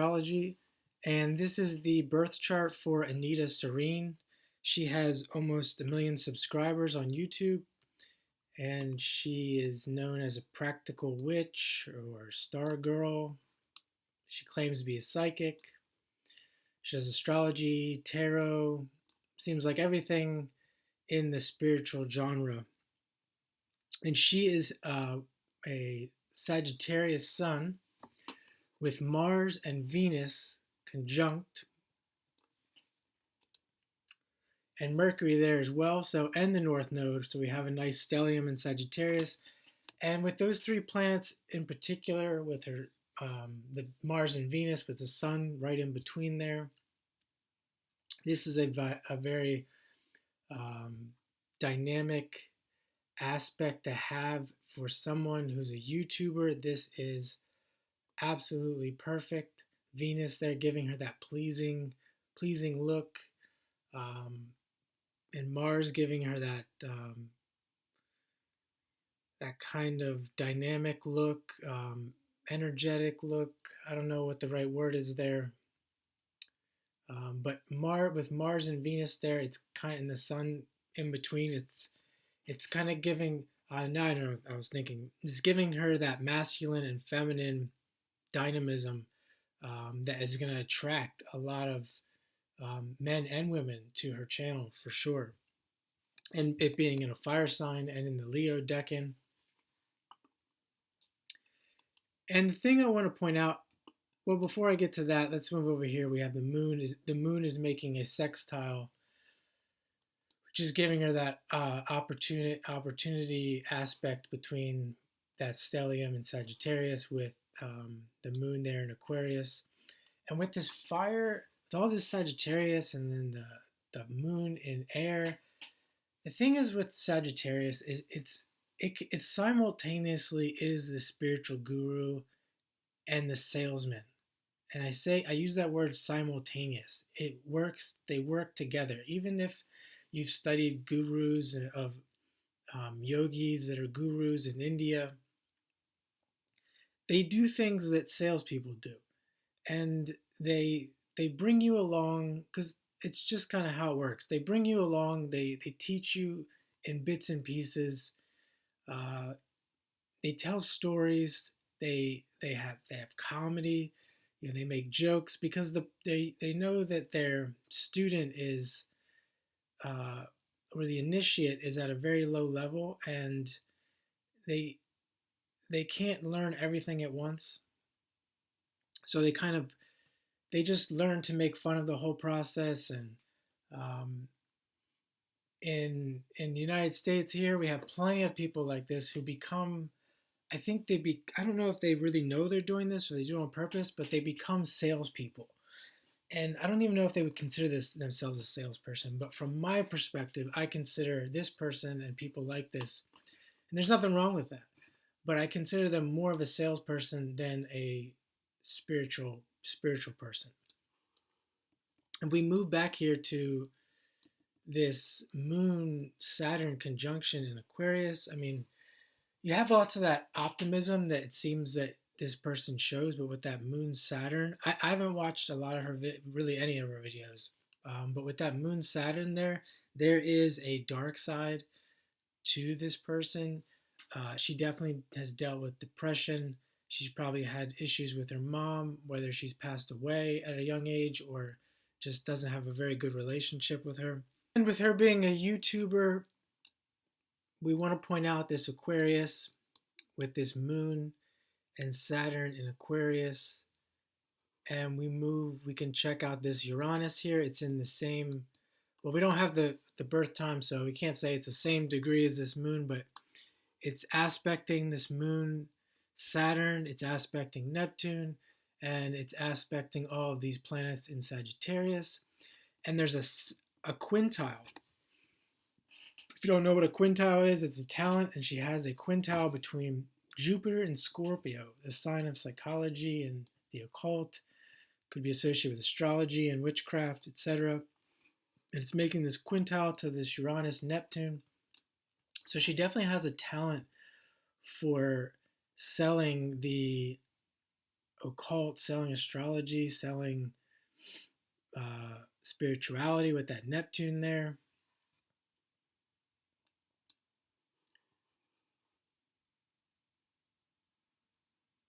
Astrology, and this is the birth chart for Anita Sirene. She has almost 1 million subscribers on YouTube, and she is known as a practical witch or star girl. She claims to be a psychic. She does astrology, tarot, seems like everything in the spiritual genre. And she is a Sagittarius sun with Mars and Venus conjunct, and Mercury there as well. So, and the North Node. So we have a nice stellium in Sagittarius. And with those three planets in particular, with her the Mars and Venus, with the Sun right in between there, this is a very um, dynamic aspect to have for someone who's a YouTuber. This is absolutely perfect. Venus there giving her that pleasing look, um, and Mars giving her that kind of dynamic look, energetic look. I don't know what the right word is there, but with Mars and Venus there, it's kind of in the Sun in between. It's kind of giving. Now I know. I was thinking it's giving her that masculine and feminine dynamism that is going to attract a lot of men and women to her channel for sure. And it being in a fire sign and in the Leo decan. And the thing I want to point out, well, before I get to that, let's move over here. We have the moon. The moon is making a sextile, which is giving her that opportunity aspect between that stellium and Sagittarius with the moon there in Aquarius. And with this fire, with all this Sagittarius and then the moon in air, the thing is with Sagittarius is it simultaneously is the spiritual guru and the salesman. And I use that word simultaneous. It works, they work together. Even if you've studied gurus of yogis that are gurus in India, they do things that salespeople do. And they bring you along because it's just kind of how it works. They bring you along, they teach you in bits and pieces. They tell stories. They have comedy. They make jokes because they know that their student is or the initiate is at a very low level, and they can't learn everything at once. So they just learn to make fun of the whole process. And in the United States here, we have plenty of people like this who become. I don't know if they really know they're doing this or they do it on purpose, but they become salespeople. And I don't even know if they would consider themselves a salesperson, but from my perspective, I consider this person and people like this, and there's nothing wrong with that, but I consider them more of a salesperson than a spiritual person. And we move back here to this Moon Saturn conjunction in Aquarius. I mean, you have lots of that optimism that it seems that this person shows, but with that Moon Saturn, I haven't watched a lot of her, really any of her videos, but with that Moon Saturn there is a dark side to this person. She definitely has dealt with depression. She's probably had issues with her mom, whether she's passed away at a young age or just doesn't have a very good relationship with her. And with her being a YouTuber, we want to point out this Aquarius with this Moon and Saturn in Aquarius. And we can check out this Uranus here. It's in the same, well, we don't have the birth time, so we can't say it's the same degree as this moon, but it's aspecting this Moon Saturn, it's aspecting Neptune, and it's aspecting all of these planets in Sagittarius. And there's a quintile. If you don't know what a quintile is, it's a talent, and she has a quintile between Jupiter and Scorpio, the sign of psychology and the occult. Could be associated with astrology and witchcraft, etc. And it's making this quintile to this Uranus Neptune. So she definitely has a talent for selling the occult, selling astrology, selling spirituality with that Neptune there.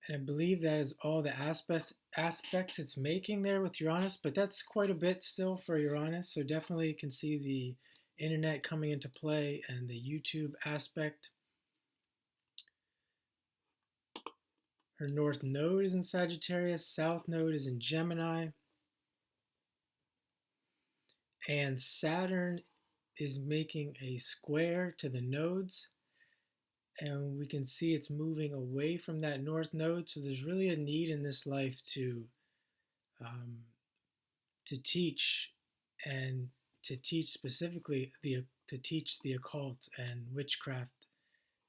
And I believe that is all the aspects it's making there with Uranus, but that's quite a bit still for Uranus. So definitely you can see the internet coming into play and the YouTube aspect. Her north node is in Sagittarius, south node is in Gemini, and Saturn is making a square to the nodes, and we can see it's moving away from that north node. So there's really a need in this life um, to teach, and to teach specifically to teach the occult and witchcraft,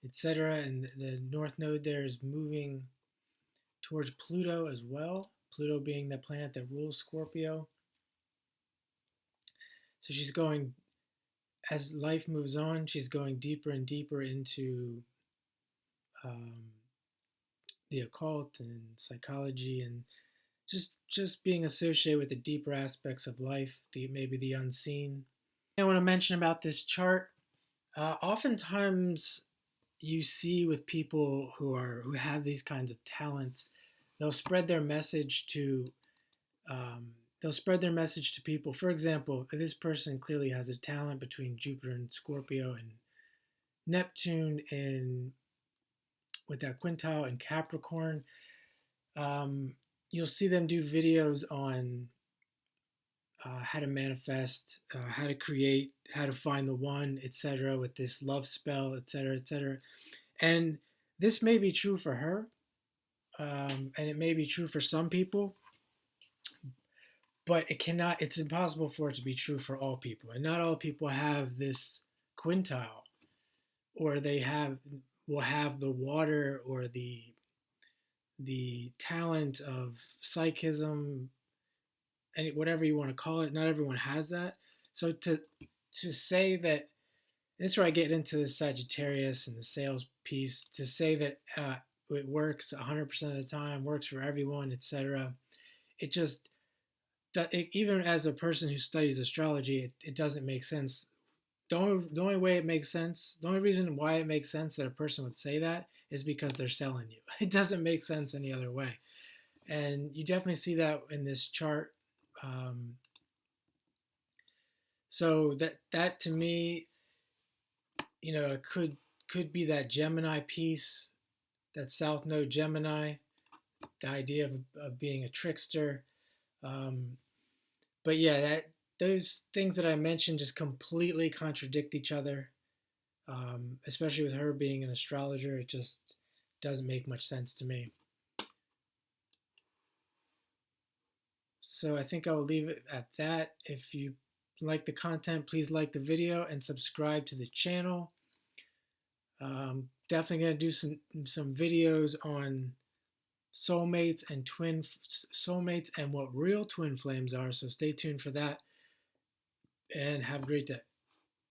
etc. And the north node there is moving towards Pluto as well. Pluto being the planet that rules Scorpio. So she's going, as life moves on, she's going deeper and deeper into um, the occult and psychology, and just being associated with the deeper aspects of life, maybe the unseen. I want to mention about this chart. Oftentimes, you see with people who have these kinds of talents, they'll spread their message to um, they'll spread their message to people. For example, this person clearly has a talent between Jupiter and Scorpio and Neptune in with that quintile and Capricorn. Um, you'll see them do videos on how to manifest, how to create, how to find the one, etc., with this love spell, etc., etc. And this may be true for her, and it may be true for some people, but it's impossible for it to be true for all people. And not all people have this quintile, or will have the water or the talent of psychism, whatever you want to call it. Not everyone has that. So to say that, this is where I get into the Sagittarius and the sales piece, to say that it works 100% of the time, works for everyone, etc. Even as a person who studies astrology, it doesn't make sense. The only way it makes sense, the only reason why it makes sense that a person would say that is because they're selling you. It doesn't make sense any other way. And you definitely see that in this chart. So that to me, it could be that Gemini piece, that South Node Gemini, the idea of being a trickster. But yeah, those things that I mentioned just completely contradict each other. Especially with her being an astrologer, it just doesn't make much sense to me. So I think I will leave it at that. If you like the content, please like the video and subscribe to the channel. Definitely going to do some videos on soulmates and twin soulmates and what real twin flames are. So stay tuned for that, and have a great day.